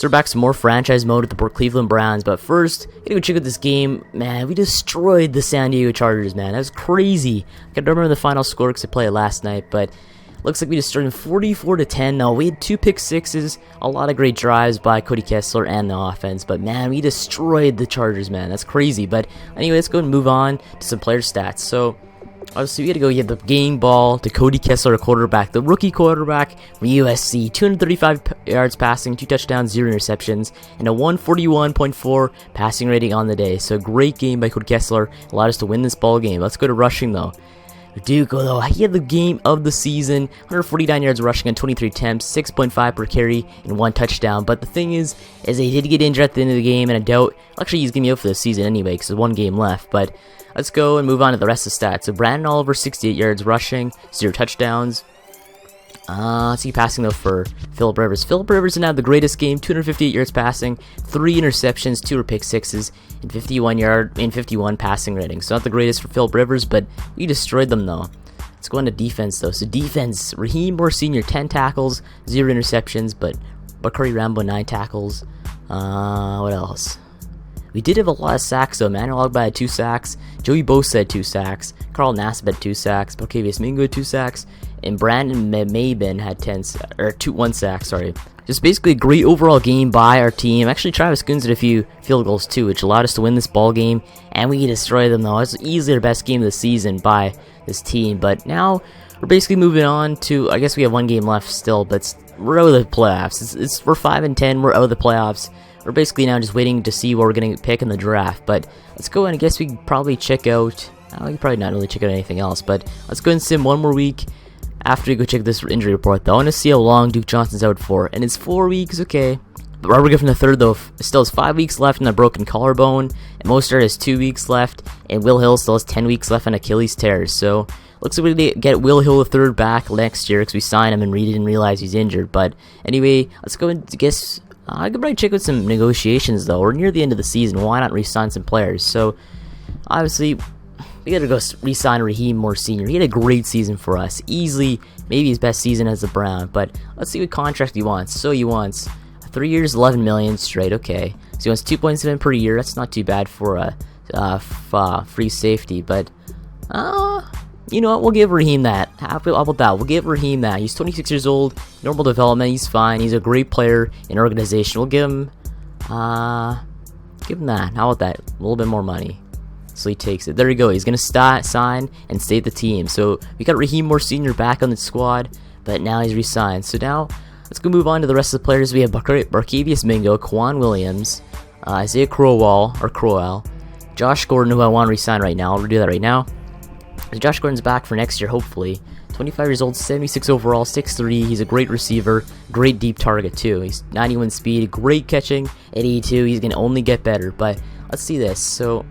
So we're back to more franchise mode with the Cleveland Browns, but first, gotta go check out this game. Man, we destroyed the San Diego Chargers, man. That was crazy. I can't remember the final score because I played it last night, but looks like we destroyed them 44-10. Now, we had 2 pick sixes, a lot of great drives by Cody Kessler and the offense, but man, we destroyed the Chargers, man. That's crazy. But anyway, let's go and move on to some player stats. So obviously, we had to go get the game ball to Cody Kessler, a quarterback, the rookie quarterback from USC. 235 yards passing, 2 touchdowns, 0 interceptions, and a 141.4 passing rating on the day. So great game by Cody Kessler. Allowed us to win this ball game. Let's go to rushing, though. Duco, though, he had the game of the season. 149 yards rushing on 23 attempts, 6.5 per carry, and 1 touchdown. But the thing is he did get injured at the end of the game, and I doubt, actually, he's going to be out for the season anyway, because there's 1 game left. But let's go and move on to the rest of the stats. So Branden Oliver, 68 yards rushing, 0 touchdowns. Let's see passing, though, for Philip Rivers. Philip Rivers didn't have the greatest game. 258 yards passing, 3 interceptions, 2 were pick sixes, and 51 passing rating. So not the greatest for Philip Rivers, but we destroyed them, though. Let's go on to defense, though. So defense, Raheem Moore Sr., 10 tackles, 0 interceptions, but Bakari Rambo, 9 tackles. What else? We did have a lot of sacks, though. Manuel Ogbah had 2 sacks. Joey Bosa had 2 sacks. Carl Nassib had 2 sacks. Barkevius Mingo had 2 sacks. And Brandon Maben had 1 sack, sorry. Just basically a great overall game by our team. Actually, Travis Coons did a few field goals, too, which allowed us to win this ball game. And we destroyed them, though. It was easily our best game of the season by this team. But now, we're basically moving on to, I guess we have 1 game left still, but we're out of the playoffs. We're 5-10, we're out of the playoffs. We're basically now just waiting to see what we're going to pick in the draft. But let's go and I guess we can probably check out, we can probably not really check out anything else, but let's go and sim 1 more week after we go check this injury report, though. I want to see how long Duke Johnson's out for, and it's 4 weeks, okay. But Robert Griffin III, though, still has 5 weeks left in a broken collarbone, and Mostert has 2 weeks left, and Will Hill still has 10 weeks left on Achilles tears. So looks like we get Will Hill III back next year because we signed him and we didn't realize he's injured. But anyway, let's go and guess. I could probably check with some negotiations, though. We're near the end of the season. Why not re-sign some players? So obviously, we gotta go re-sign Raheem Moore Sr. He had a great season for us. Easily, maybe his best season as a Brown. But let's see what contract he wants. So he wants 3 years, $11 million straight. Okay. So he wants 2.7 per year. That's not too bad for a free safety. But you know what? We'll give Raheem that. How about that? We'll give Raheem that. He's 26 years old. Normal development. He's fine. He's a great player in organization. We'll give him that. How about that? A little bit more money. So he takes it. There you go. He's going to sign and stay at the team. So we got Raheem Moore Sr. back on the squad, but now he's re-signed. So now let's go move on to the rest of the players. We have Barkevius Mingo, Quan Williams, Isaiah Crowell, Josh Gordon, who I want to re-sign right now. I'll do that right now. So Josh Gordon's back for next year, hopefully. 25 years old, 76 overall, 6'3". He's a great receiver, great deep target, too. He's 91 speed, great catching at 82. He's going to only get better. But let's see this. So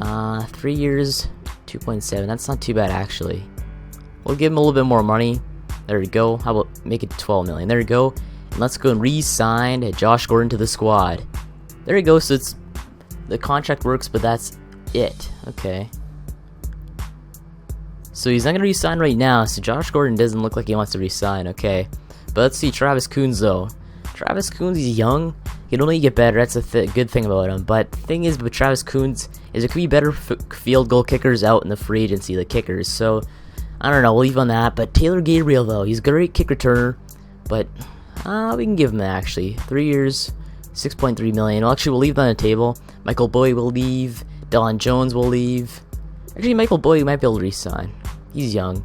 3 years, 2.7. That's not too bad, actually. We'll give him a little bit more money. There we go. How about make it 12 million? There we go. And let's go and re-sign Josh Gordon to the squad. There we go. So the contract works, but that's it. Okay. So he's not going to re-sign right now. So Josh Gordon doesn't look like he wants to re-sign. Okay. But let's see Travis Coons, though. Travis Coons, he's young. He can only get better. That's a good thing about him. But the thing is with Travis Coons is there could be better field goal kickers out in the free agency, the kickers. So I don't know. We'll leave on that. But Taylor Gabriel, though, he's a great kick returner. But we can give him that, actually. 3 years, 6.3 million. Well, actually, we'll leave that on the table. Michael Boyd will leave. Dylan Jones will leave. Actually, Michael Boyd might be able to re-sign. He's young.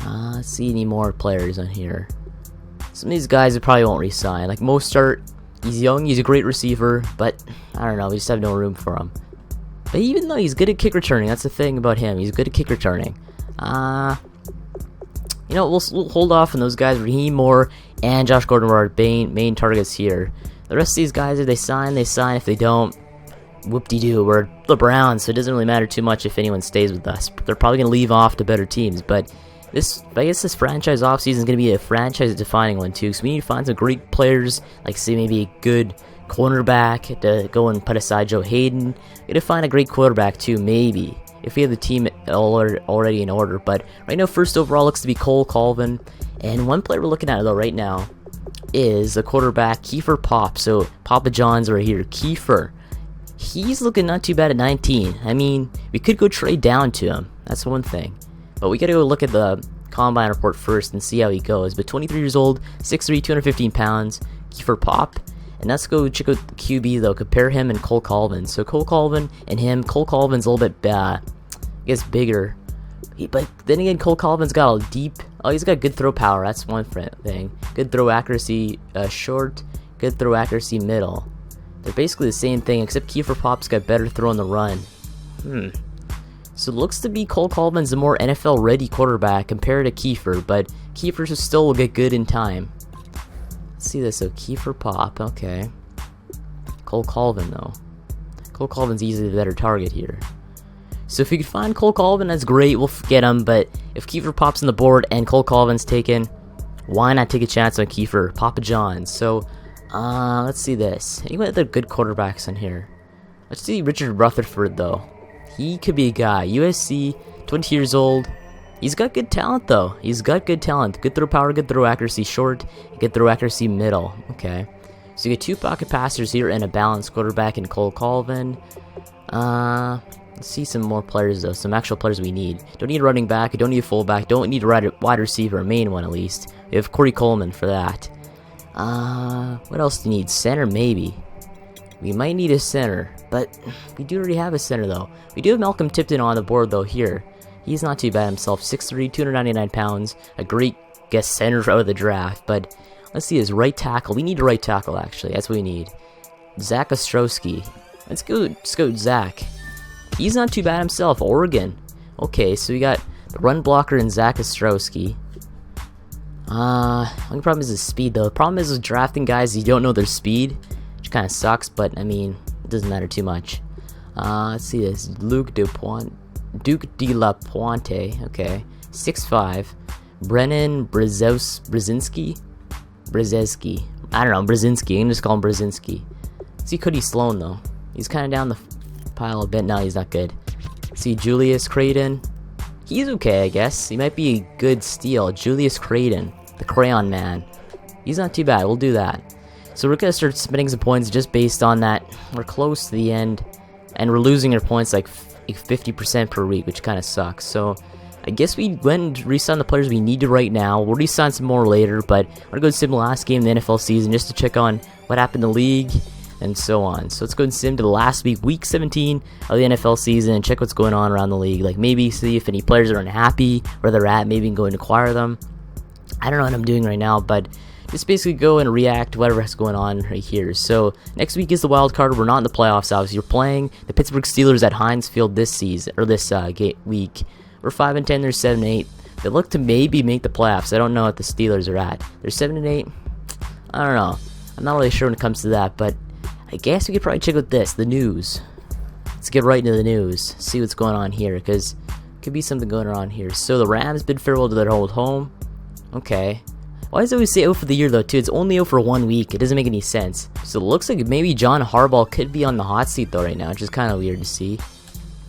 Let's see any more players on here. Some of these guys I probably won't re-sign. Like Mostert, he's young, he's a great receiver, but I don't know, we just have no room for him. But even though he's good at kick returning, that's the thing about him. He's good at kick returning. You know, we'll hold off on those guys. Raheem Moore and Josh Gordon were our main targets here. The rest of these guys, if they sign, they sign. If they don't, whoop-de-doo. We're the Browns, so it doesn't really matter too much if anyone stays with us. They're probably going to leave off to better teams, but I guess this franchise offseason is going to be a franchise-defining one, too, so we need to find some great players, like, say, maybe a good cornerback to go and put aside Joe Hayden. We got to find a great quarterback, too, maybe, if we have the team already in order. But right now, first overall looks to be Cole Colvin, and one player we're looking at, though, right now, is a quarterback, Kiefer Pop. So Papa John's right here. Kiefer. He's looking not too bad at 19. I mean, we could go trade down to him. That's one thing. But we gotta go look at the combine report first and see how he goes. But 23 years old, 6'3", 215 pounds. Kiefer Pop. And let's go check out the QB though. Compare him and Cole Colvin. So Cole Colvin and him. Cole Colvin's a little bit, I guess, bigger. But then again, Cole Colvin's got a deep. Oh, he's got good throw power. That's one thing. Good throw accuracy, short. Good throw accuracy, middle. They're basically the same thing, except Kiefer Pop's got better throw on the run. So it looks to be Cole Colvin's a more NFL-ready quarterback compared to Kiefer, but Kiefer still will get good in time. Let's see this, so Kiefer Pop, okay. Cole Colvin, though. Cole Colvin's easily the better target here. So if we could find Cole Colvin, that's great, we'll get him, but if Kiefer Pop's on the board and Cole Colvin's taken, why not take a chance on Kiefer? Papa John's. So, let's see this. Any other good quarterbacks on here? Let's see Richard Rutherford, though. He could be a guy. USC, 20 years old. He's got good talent, though. He's got good talent. Good throw power, good throw accuracy, short. Good throw accuracy, middle. Okay. So you get 2 pocket passers here and a balanced quarterback in Cole Colvin. Let's see some more players, though. Some actual players we need. Don't need a running back. Don't need a fullback. Don't need a wide receiver, a main one at least. We have Corey Coleman for that. What else do you need? Center, maybe. We might need a center, but we do already have a center, though. We do have Malcolm Tipton on the board, though, here. He's not too bad himself. 6'3", 299 pounds. A great guest center out of the draft, but let's see his right tackle. We need a right tackle, actually. That's what we need. Zach Ostrowski. Let's go with Zach. He's not too bad himself. Oregon. Okay, so we got the run blocker and Zach Ostrowski. Only problem is his speed, though. The problem is with drafting guys, you don't know their speed, which kind of sucks, but, I mean, it doesn't matter too much. Let's see this. Duke de la Pointe. Okay. 6'5". Brennan Brzezinski. I don't know, Brzezinski. I'm gonna just call him Brzezinski. See Cody Sloan, though. He's kind of down the pile a bit. No, he's not good. See Julius Creighton. He's okay, I guess. He might be a good steal. Julius Creighton, the Crayon Man. He's not too bad. We'll do that. So we're gonna start spending some points just based on that. We're close to the end, and we're losing our points like 50% per week, which kind of sucks. So I guess we went and re-signed the players we need to right now. We'll re-sign some more later, but I'm gonna go sim the last game of the NFL season just to check on what happened in the league and so on. So let's go and sim to the last week 17 of the NFL season, and check what's going on around the league. Like maybe see if any players are unhappy where they're at, maybe go and acquire them. I don't know what I'm doing right now, but just basically go and react to whatever's going on right here. So next week is the wild card. We're not in the playoffs, obviously. You're playing the Pittsburgh Steelers at Heinz Field this season, or this week. We're 5-10. They're 7-8. They look to maybe make the playoffs. I don't know what the Steelers are at. They're 7-8. I don't know. I'm not really sure when it comes to that, but I guess we could probably check out the news. Let's get right into the news. See what's going on here, because could be something going on here. So the Rams bid farewell to their old home. Okay. Why does it always say 0 for the year, though, too? It's only 0 for 1 week. It doesn't make any sense. So it looks like maybe John Harbaugh could be on the hot seat, though, right now, which is kind of weird to see.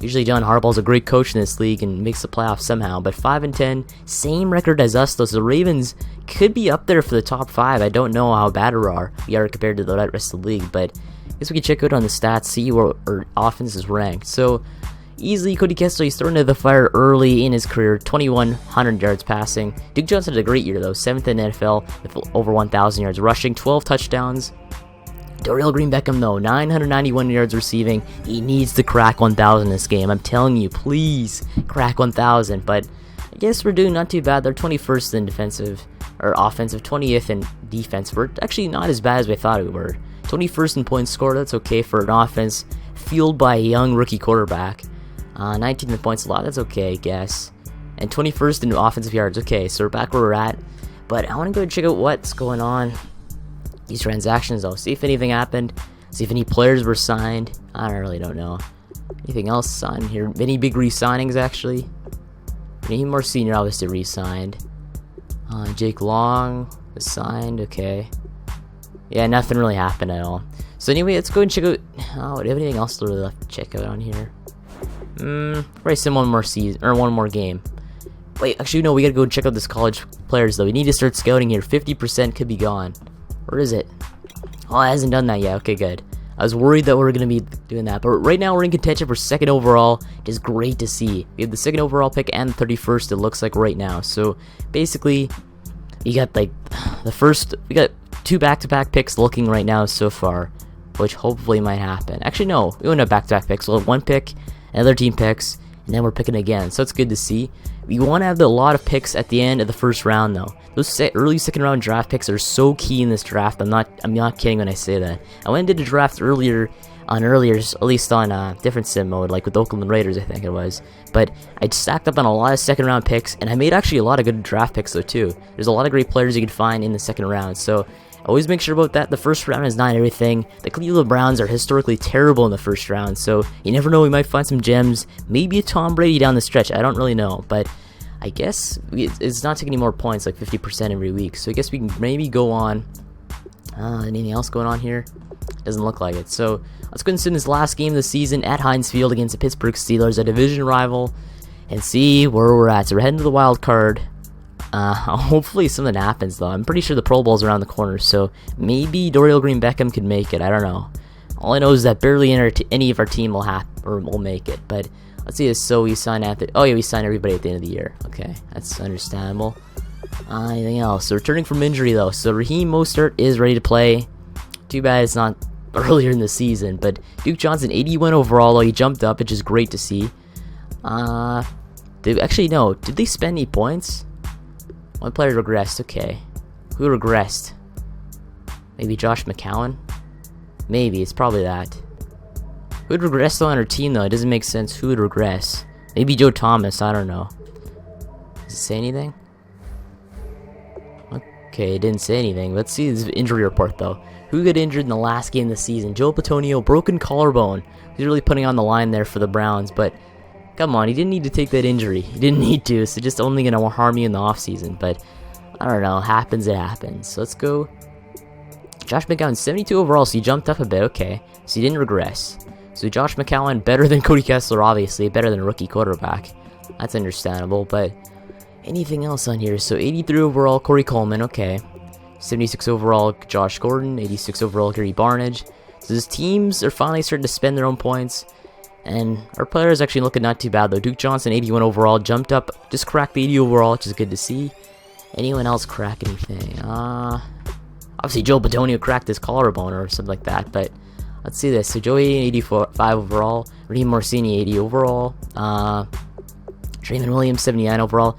Usually John Harbaugh's a great coach in this league and makes the playoffs somehow. But 5-10, same record as us, though. So the Ravens could be up there for the top 5. I don't know how bad we are compared to the rest of the league. But I guess we can check out on the stats, see where our offense is ranked. So easily, Cody Kessler, he's thrown into the fire early in his career. 2,100 yards passing. Duke Johnson had a great year, though. 7th in NFL with over 1,000 yards rushing. 12 touchdowns. Dorial Green-Beckham, though. 991 yards receiving. He needs to crack 1,000 this game. I'm telling you, please crack 1,000. But I guess we're doing not too bad. They're 21st in defensive, or offensive. 20th in defense. We're actually not as bad as we thought we were. 21st in points scored. That's okay for an offense fueled by a young rookie quarterback. 19th in points a lot, that's okay, I guess. And 21st in offensive yards, okay, so we're back where we're at. But I want to go check out what's going on. These transactions, though, see if anything happened. See if any players were signed. I don't know. Anything else signed here? Any big re-signings, actually? Any more senior, obviously, re-signed. Jake Long was signed, okay. Yeah, nothing really happened at all. So anyway, let's go and check out. Do we have anything else to really left to check out on here? Probably sim one more season, or one more game. Wait, actually, no, we gotta go check out this college players, though. We need to start scouting here. 50% could be gone. Or is it? Oh, it hasn't done that yet. Okay, good. I was worried that we were going to be doing that. But right now we're in contention for 2nd overall. It is great to see. We have the 2nd overall pick and the 31st, it looks like right now. So basically, we got like we got 2 back-to-back picks looking right now so far, which hopefully might happen. Actually, no, we won't have back-to-back picks. We'll have 1 pick, another team picks, and then we're picking again. So it's good to see. We want to have a lot of picks at the end of the 1st round, though. Those early 2nd round draft picks are so key in this draft. I'm not kidding when I say that. I went and did a draft earlier, at least on different sim mode, like with Oakland Raiders, I think it was. But I stacked up on a lot of 2nd round picks, and I made actually a lot of good draft picks though too. There's a lot of great players you can find in the 2nd round, so always make sure about that. The 1st round is not everything. The Cleveland Browns are historically terrible in the 1st round, so you never know, we might find some gems. Maybe a Tom Brady down the stretch, I don't really know, but I guess it's not taking any more points, like 50% every week. So I guess we can maybe go on. Anything else going on here? Doesn't look like it. So let's go into this last game of the season at Heinz Field against the Pittsburgh Steelers, a division rival, and see where we're at. So we're heading to the wild card. Hopefully something happens though. I'm pretty sure the Pro Bowl's around the corner, so maybe Dorial Green-Beckham could make it. I don't know. All I know is that barely any of our team will make it, but. Let's see this. So we sign we sign everybody at the end of the year. Okay, that's understandable. Anything else? So returning from injury though. So Raheem Mostert is ready to play. Too bad it's not earlier in the season. But Duke Johnson, 81 overall though. He jumped up, which is great to see. Did they spend any points? One player regressed. Okay, who regressed? Maybe Josh McCown. Maybe it's probably that. Who would regress on our team though? It doesn't make sense. Who would regress? Maybe Joe Thomas. I don't know. Does it say anything? Okay, it didn't say anything. Let's see this injury report though. Who got injured in the last game of the season? Joe Patonio, broken collarbone. He's really putting on the line there for the Browns, but come on, he didn't need to take that injury. He didn't need to. It's just only going to harm you in the offseason, but I don't know. Happens, it happens. So let's go. Josh McCown, 72 overall, so he jumped up a bit. Okay, so he didn't regress. So Josh McCown, better than Cody Kessler, obviously. Better than a rookie quarterback. That's understandable, but anything else on here? So 83 overall, Corey Coleman, okay. 76 overall, Josh Gordon. 86 overall, Gary Barnage. So his teams are finally starting to spend their own points. And our players actually looking not too bad, though. Duke Johnson, 81 overall, jumped up. Just cracked the 80 overall, which is good to see. Anyone else crack anything? Obviously, Joe Patonio cracked his collarbone or something like that, but... Let's see this. So Joey, 85 overall. Raheem Morcini, 80 overall. Trayvon Williams, 79 overall.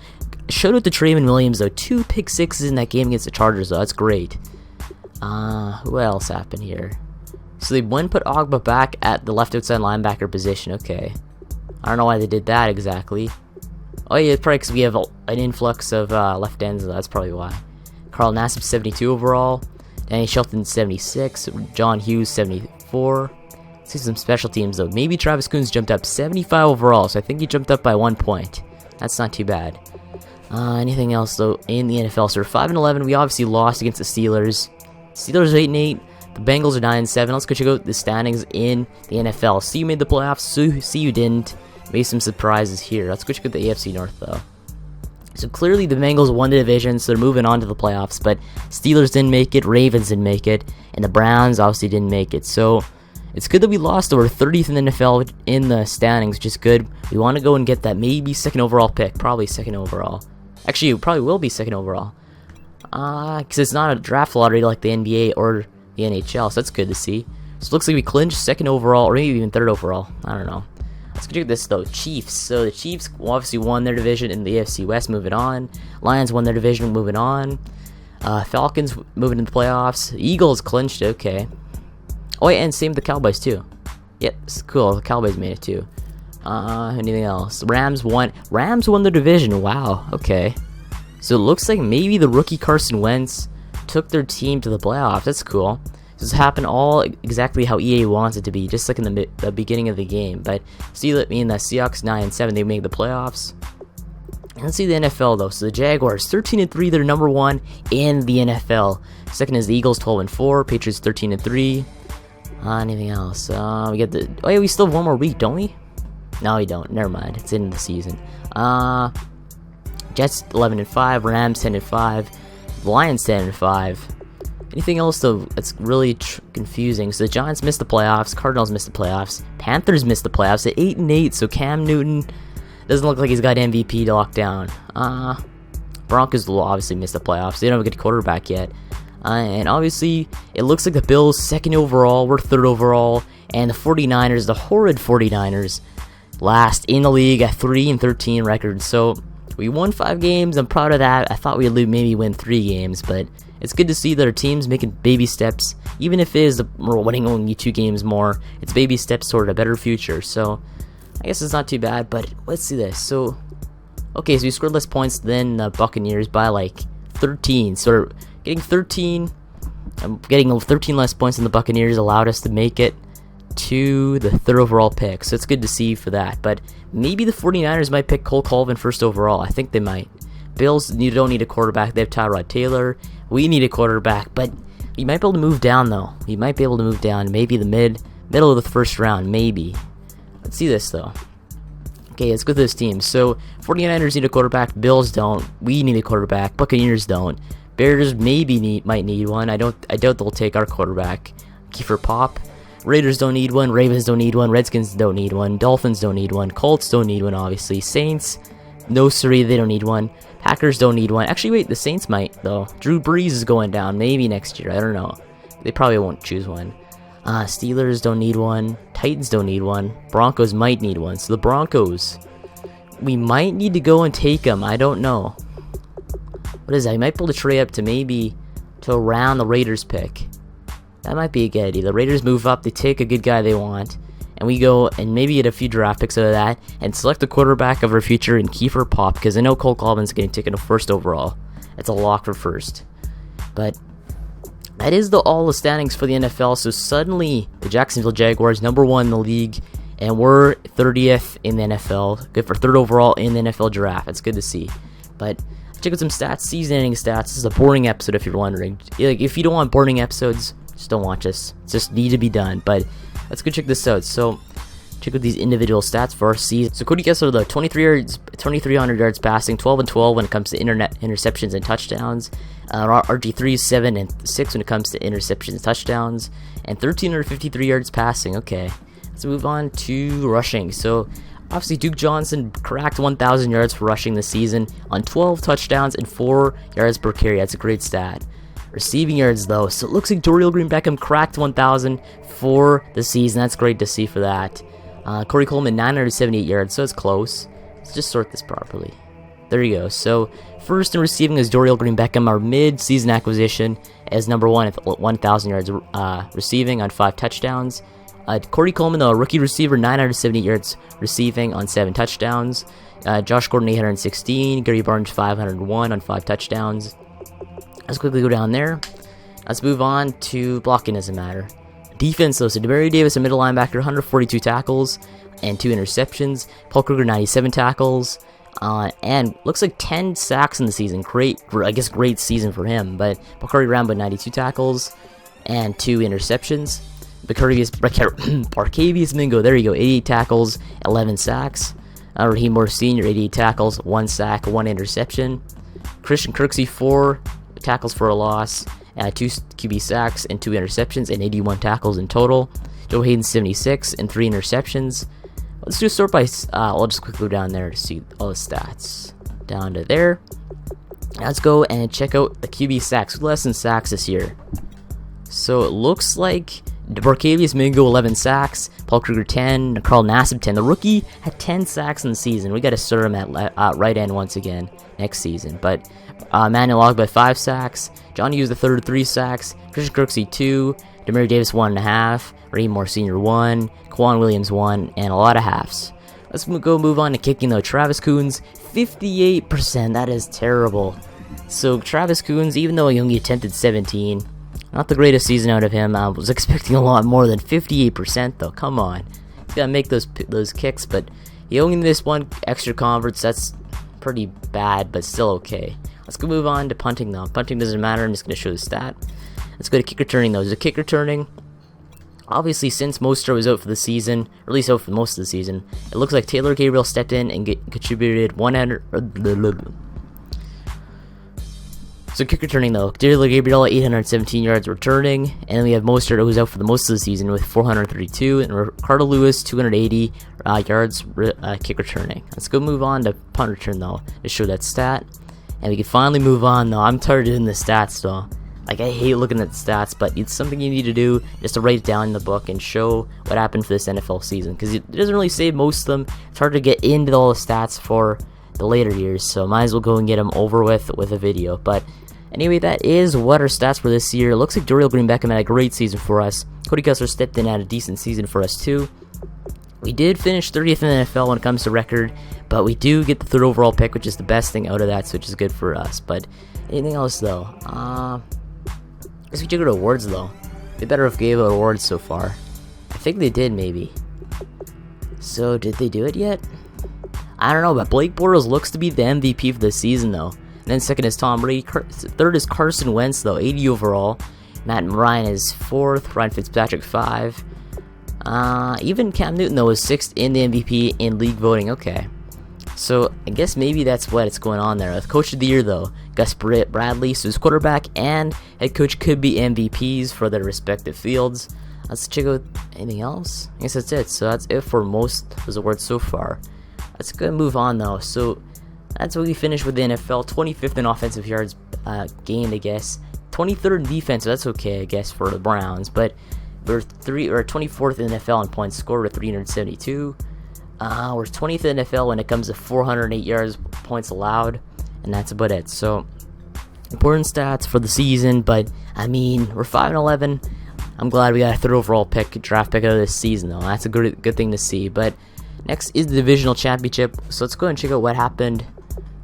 Shout out to Trayvon Williams, though. 2 pick sixes in that game against the Chargers, though. That's great. Who else happened here? So they went and put Ogba back at the left outside linebacker position. Okay. I don't know why they did that exactly. Oh, yeah, it's probably because we have an influx of left ends, though. That's probably why. Carl Nassib, 72 overall. Danny Shelton, 76. John Hughes, 74. Let's see some special teams, though. Maybe Travis Coons jumped up 75 overall, so I think he jumped up by 1 point. That's not too bad. Anything else, though, in the NFL? So we're 5-11. We obviously lost against the Steelers. Steelers are 8-8. The Bengals are 9-7. Let's go check out the standings in the NFL. See you made the playoffs. See you didn't. Maybe some surprises here. Let's go check out the AFC North, though. So clearly the Bengals won the division, so they're moving on to the playoffs, but Steelers didn't make it, Ravens didn't make it, and the Browns obviously didn't make it. So it's good that we lost. We're 30th in the NFL in the standings, which is good. We want to go and get that maybe 2nd overall pick, probably 2nd overall. Actually, it probably will be 2nd overall. Because it's not a draft lottery like the NBA or the NHL, so that's good to see. So it looks like we clinched 2nd overall, or maybe even 3rd overall. I don't know. Let's go check this though. Chiefs. So the Chiefs obviously won their division in the AFC West, moving on. Lions won their division, moving on. Falcons moving into the playoffs. Eagles clinched, okay. Oh yeah, and same with the Cowboys too. Yep, it's cool. The Cowboys made it too. Anything else? Rams won the division. Wow, okay. So it looks like maybe the rookie Carson Wentz took their team to the playoffs. That's cool. This happened all exactly how EA wants it to be, just like in the beginning of the game. But see, that mean the Seahawks 9-7, they make the playoffs. And let's see the NFL though. So the Jaguars 13-3, they're number 1 in the NFL. Second is the Eagles 12-4, Patriots 13-3. Anything else? We get the. Oh yeah, we still have one more week, don't we? No, we don't. Never mind. It's in the season. Jets 11-5, Rams 10-5, Lions 10-5. Anything else though that's really confusing? So the Giants missed the playoffs, Cardinals missed the playoffs, Panthers missed the playoffs at 8-8. So Cam Newton doesn't look like he's got MVP to lock down. Broncos will obviously miss the playoffs. They don't have a good quarterback yet. And obviously, it looks like the Bills 2nd overall, we're 3rd overall, and the 49ers, the horrid 49ers, last in the league at 3-13 record. So we won 5 games. I'm proud of that. I thought we'd maybe win 3 games, but it's good to see that our team's making baby steps. Even if it is we're winning only 2 games more, it's baby steps toward a better future. So I guess it's not too bad, but let's see this. So, okay, so we scored less points than the Buccaneers by like 13. So getting 13 less points than the Buccaneers allowed us to make it to the 3rd overall pick. So it's good to see for that. But maybe the 49ers might pick Cole Colvin 1st overall. I think they might. Bills don't need a quarterback. They have Tyrod Taylor. We need a quarterback, but he might be able to move down though. He might be able to move down, maybe the middle of the 1st round, maybe. Let's see this though. Okay, let's go through this team. So 49ers need a quarterback. Bills don't. We need a quarterback. Buccaneers don't. Bears might need one. I doubt they'll take our quarterback, Kiefer Pop. Raiders don't need one. Ravens don't need one. Redskins don't need one. Dolphins don't need one. Colts don't need one, obviously. Saints, no siree, they don't need one. Packers don't need one. Actually, wait, the Saints might, though. Drew Brees is going down, maybe next year. I don't know. They probably won't choose one. Steelers don't need one. Titans don't need one. Broncos might need one. So the Broncos, we might need to go and take them. I don't know. What is that? You might be able to trade up to maybe to around the Raiders pick. That might be a good idea. The Raiders move up, they take a good guy they want, and we go and maybe get a few draft picks out of that and select the quarterback of our future in Kiefer Pop, because I know Cole Colvin's getting taken to 1st overall. It's a lock for 1st. But that is all the standings for the NFL. So suddenly the Jacksonville Jaguars, number 1 in the league, and we're 30th in the NFL. Good for 3rd overall in the NFL draft. It's good to see. But check out some stats, season-ending stats. This is a boring episode if you're wondering. If you don't want boring episodes, just don't watch this. It just need to be done. But let's go check this out. So check out these individual stats for our season. So Cody Kessler, though, 2,300 yards passing, 12-12 when it comes to interceptions and touchdowns. RG3 is 7-6 when it comes to interceptions and touchdowns, and 1,353 yards passing. Okay, let's move on to rushing. So obviously Duke Johnson cracked 1,000 yards for rushing this season on 12 touchdowns and 4 yards per carry. That's a great stat. Receiving yards though, so it looks like Dorial Green-Beckham cracked 1,000 for the season. That's great to see for that. Corey Coleman 978 yards, so it's close. Let's just sort this properly. There you go. So 1st in receiving is Dorial Green-Beckham, our mid-season acquisition, as number 1 at 1,000 yards receiving on 5 touchdowns. Corey Coleman, though, a rookie receiver, 970 yards receiving on 7 touchdowns. Josh Gordon 816, Gary Barnes 501 on 5 touchdowns. Let's quickly go down there. Let's move on to blocking, doesn't matter. Defense, though, so Demario Davis, a middle linebacker, 142 tackles and 2 interceptions. Paul Kruger, 97 tackles, and looks like 10 sacks in the season. Great season for him. But Bacardi Rambo, 92 tackles and 2 interceptions. Barcavius Mingo, there you go, 88 tackles, 11 sacks. Raheem Moore Sr., 88 tackles, 1 sack, 1 interception. Christian Kirksey, 4 tackles for a loss, 2 QB sacks and 2 interceptions, and 81 tackles in total. Joe Hayden, 76 and 3 interceptions. Let's do a sort by. I'll just quickly go down there to see all the stats. Down to there. Let's go and check out the QB sacks. Who less than sacks this year? So it looks like Barcavius Mingo 11 sacks, Paul Kruger 10, Carl Nassib 10. The rookie had 10 sacks in the season. We got to start him at right end once again next season. But Manuel Ogba 5 sacks, Johnny Hughes III 3 sacks, Christian Kirksey 2, Demario Davis 1.5, Raheem Moore Sr. 1, Quan Williams 1, and a lot of halves. Let's move on to kicking though. Travis Coons 58%. That is terrible. So Travis Coons, even though he only attempted 17. Not the greatest season out of him. I was expecting a lot more than 58% though. Come on. He's got to make those kicks, but he only missed 1 extra converts. That's pretty bad, but still okay. Let's go move on to punting though. Punting doesn't matter. I'm just going to show the stat. Let's go to kick returning though. There's a kick returning. Obviously, since Mostert was out for the season, or at least out for most of the season, it looks like Taylor Gabriel stepped in and contributed 100. So So kick returning though, Dorial Gabriel 817 yards returning, and then we have Mostert who's out for the most of the season with 432, and Ricardo Lewis 280 yards kick returning. Let's go move on to punt return though to show that stat, and we can finally move on though. I'm tired of doing the stats though. Like, I hate looking at the stats, but it's something you need to do just to write it down in the book and show what happened for this NFL season, because it doesn't really say most of them. It's hard to get into all the stats for the later years, so might as well go and get them over with a video. But anyway, that is what our stats for this year. It looks like Dorial Green-Beckham had a great season for us. Cody Kessler stepped in, had a decent season for us too. We did finish 30th in the NFL when it comes to record, but we do get the 3rd overall pick, which is the best thing out of that, so which is good for us. But anything else though? I guess we should go to awards though. They better have gave out awards so far. I think they did maybe. So did they do it yet? I don't know, but Blake Bortles looks to be the MVP for the season though. And then 2nd is Tom Brady. 3rd is Carson Wentz though, 80 overall. Matt Ryan is 4th. Ryan Fitzpatrick 5. Even Cam Newton though is 6th in the MVP in league voting. Okay, so I guess maybe that's what it's going on there. With Coach of the Year though, Gus Bradley, so his quarterback and head coach could be MVPs for their respective fields. Let's check out anything else. I guess that's it. So that's it for most of those awards so far. Let's go and move on though. So that's what we finished with the NFL. 25th in offensive yards gained, I guess. 23rd in defense, so that's okay, I guess, for the Browns. But we're 24th in NFL in points scored with 372. We're 20th in NFL when it comes to 408 yards points allowed, and that's about it. So important stats for the season, but I mean, we're 5-11. I'm glad we got a 3rd overall draft pick out of this season though. That's a good thing to see. But next is the divisional championship, so let's go and check out what happened.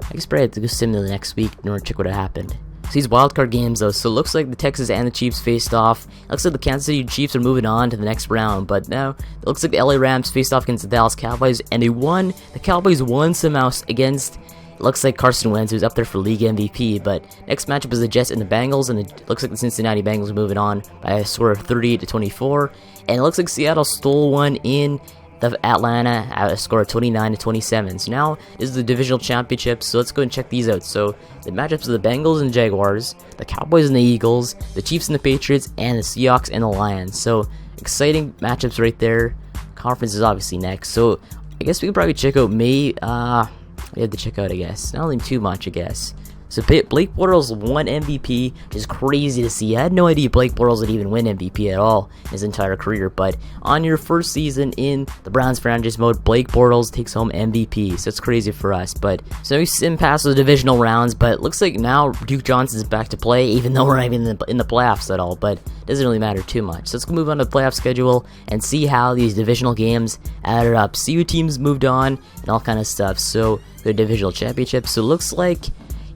I guess probably have to go sim to the next week in order to check what happened. So these wildcard games though, so it looks like the Texans and the Chiefs faced off. It looks like the Kansas City Chiefs are moving on to the next round, but now it looks like the LA Rams faced off against the Dallas Cowboys, and they won. The Cowboys won somehow against, it looks like Carson Wentz, who's up there for league MVP. But next matchup is the Jets and the Bengals, and it looks like the Cincinnati Bengals are moving on by a score of 38-24, and it looks like Seattle stole one in the Atlanta at a score of 29-27. So now is the divisional championship, so let's go and check these out. So the matchups are the Bengals and Jaguars, the Cowboys and the Eagles, the Chiefs and the Patriots, and the Seahawks and the Lions. So exciting matchups right there. Conference is obviously next, so I guess we can probably check out we have to check out, I guess, not really too much, I guess. So Blake Bortles won MVP, which is crazy to see. I had no idea Blake Bortles would even win MVP at all in his entire career. But on your first season in the Browns franchise mode, Blake Bortles takes home MVP. So it's crazy for us. But so we sim past the divisional rounds, but it looks like now Duke Johnson's back to play, even though we're not even in the playoffs at all. But it doesn't really matter too much. So let's move on to the playoff schedule and see how these divisional games added up. See what teams moved on and all kind of stuff. So the divisional championship. So it looks like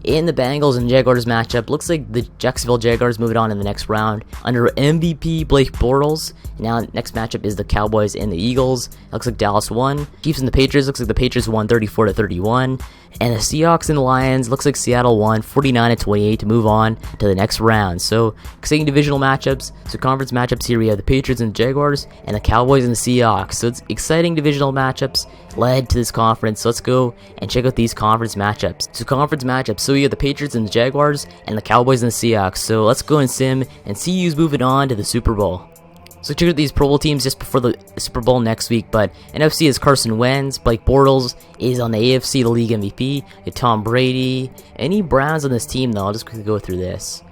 in the Bengals and Jaguars matchup, looks like the Jacksonville Jaguars moving on in the next round under MVP Blake Bortles. Now next matchup is the Cowboys and the Eagles. Looks like Dallas won. Chiefs and the Patriots, looks like the Patriots won 34-31. And the Seahawks and the Lions, looks like Seattle won 49-28 to move on to the next round. So exciting divisional matchups. So conference matchups here, we have the Patriots and the Jaguars and the Cowboys and the Seahawks. So it's exciting divisional matchups led to this conference. So let's go and check out these conference matchups. So conference matchups, so you have the Patriots and the Jaguars and the Cowboys and the Seahawks. So let's go and sim and see who's moving on to the Super Bowl. So check out these Pro Bowl teams just before the Super Bowl next week. But NFC is Carson Wentz. Blake Bortles is on the AFC, the league MVP. Tom Brady. Any Browns on this team though? I'll just quickly go through this.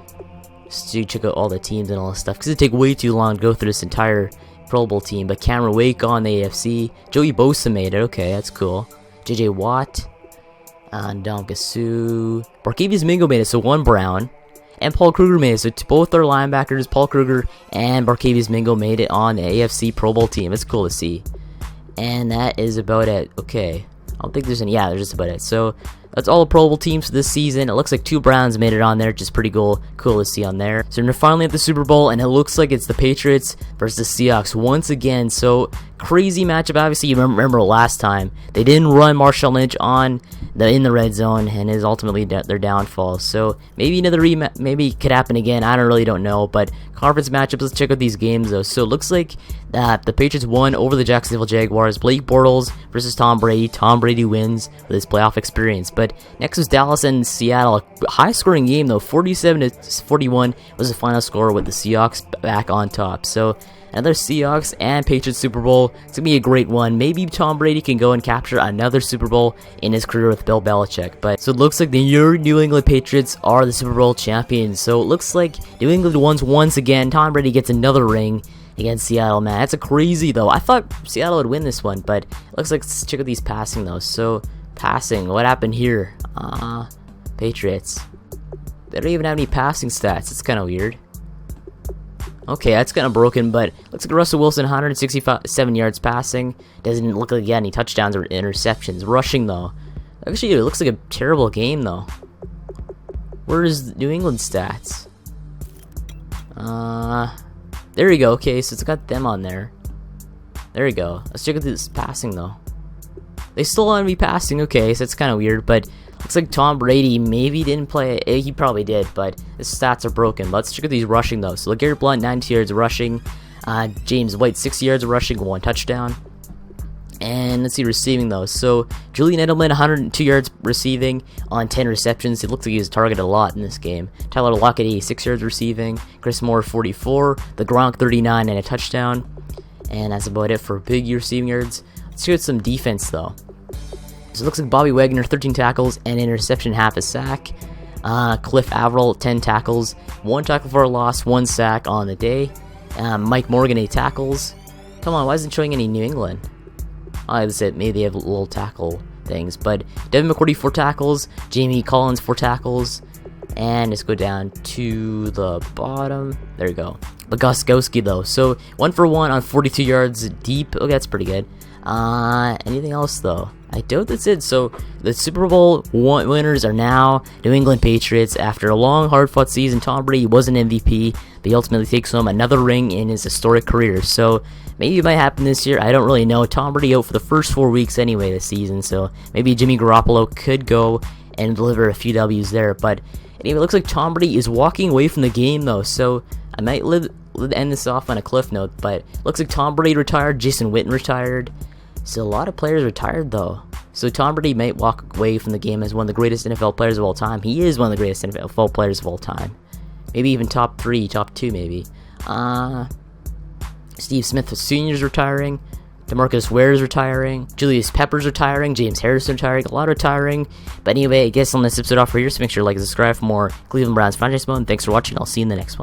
Just to check out all the teams and all this stuff, because it'd take way too long to go through this entire Pro Bowl team. But Cameron Wake on the AFC. Joey Bosa made it. Okay, that's cool. JJ Watt. Ndamukong Suh. Barkevius Mingo made it, so one Brown. And Paul Kruger made it, so both our linebackers, Paul Kruger and Barkevius Mingo, made it on the AFC Pro Bowl team. It's cool to see. And that is about it. Okay. I don't think there's any. Yeah, there's just about it. So that's all the Pro Bowl teams for this season. It looks like 2 Browns made it on there, which is pretty cool to see on there. So we're finally at the Super Bowl, and it looks like it's the Patriots versus the Seahawks once again. So crazy matchup. Obviously, you remember last time they didn't run Marshawn Lynch on in the red zone, and is ultimately their downfall. So maybe another maybe it could happen again. I don't know. But conference matchups, let's check out these games though. So it looks like the Patriots won over the Jacksonville Jaguars. Blake Bortles versus Tom Brady. Tom Brady wins with his playoff experience. But next was Dallas and Seattle. A high-scoring game though, 47-41 was the final score with the Seahawks back on top. So another Seahawks and Patriots Super Bowl. It's going to be a great one. Maybe Tom Brady can go and capture another Super Bowl in his career with Bill Belichick. But so it looks like the New England Patriots are the Super Bowl champions. So it looks like New England wins once again. Tom Brady gets another ring against Seattle, man. That's a crazy, though. I thought Seattle would win this one, but it looks like, let's check out these passing, though. So, passing. What happened here? Patriots. They don't even have any passing stats. It's kind of weird. Okay, that's kind of broken, but looks like Russell Wilson, 167 yards passing. Doesn't look like he had any touchdowns or interceptions. Rushing, though. Actually, it looks like a terrible game, though. Where's New England stats? There we go. Okay, so it's got them on there. There we go. Let's check out this passing, though. They still want to be passing. Okay, so it's kind of weird, but looks like Tom Brady maybe didn't play. He probably did, but his stats are broken. Let's check out these rushing, though. So LeGarrette Blount, 90 yards rushing. James White, 60 yards rushing, 1 touchdown. And let's see receiving, though. So Julian Edelman, 102 yards receiving on 10 receptions. It looks like he was targeted a lot in this game. Tyler Lockett, 86 yards receiving. Chris Moore, 44. The Gronk, 39 and a touchdown. And that's about it for big receiving yards. Let's get some defense, though. So it looks like Bobby Wagner, 13 tackles and interception, half a sack. Cliff Averill, 10 tackles, 1 tackle for a loss, 1 sack on the day. Mike Morgan, 8 tackles. Come on, why isn't it showing any New England? That's it. Maybe they have little tackle things. But Devin McCourty, 4 tackles. Jamie Collins, 4 tackles. And let's go down to the bottom. There we go. Gronkowski, though. So 1 for 1 on 42 yards deep. Okay, that's pretty good. Anything else, though? I doubt that's it. So the Super Bowl winners are now New England Patriots. After a long, hard-fought season, Tom Brady was an MVP, but he ultimately takes home another ring in his historic career. So maybe it might happen this year. I don't really know. Tom Brady out for the first 4 weeks anyway this season, so maybe Jimmy Garoppolo could go and deliver a few W's there. But anyway, it looks like Tom Brady is walking away from the game, though. So I might end this off on a cliff note, but looks like Tom Brady retired, Jason Witten retired. So a lot of players retired, though. So Tom Brady might walk away from the game as one of the greatest NFL players of all time. He is one of the greatest NFL players of all time. Maybe even top 3, top 2 maybe. Steve Smith Sr. is retiring. DeMarcus Ware is retiring. Julius Peppers retiring. James Harrison retiring. A lot retiring. But anyway, I guess on this episode off for here, so make sure to like and subscribe for more Cleveland Browns franchise mode. Thanks for watching. I'll see you in the next one.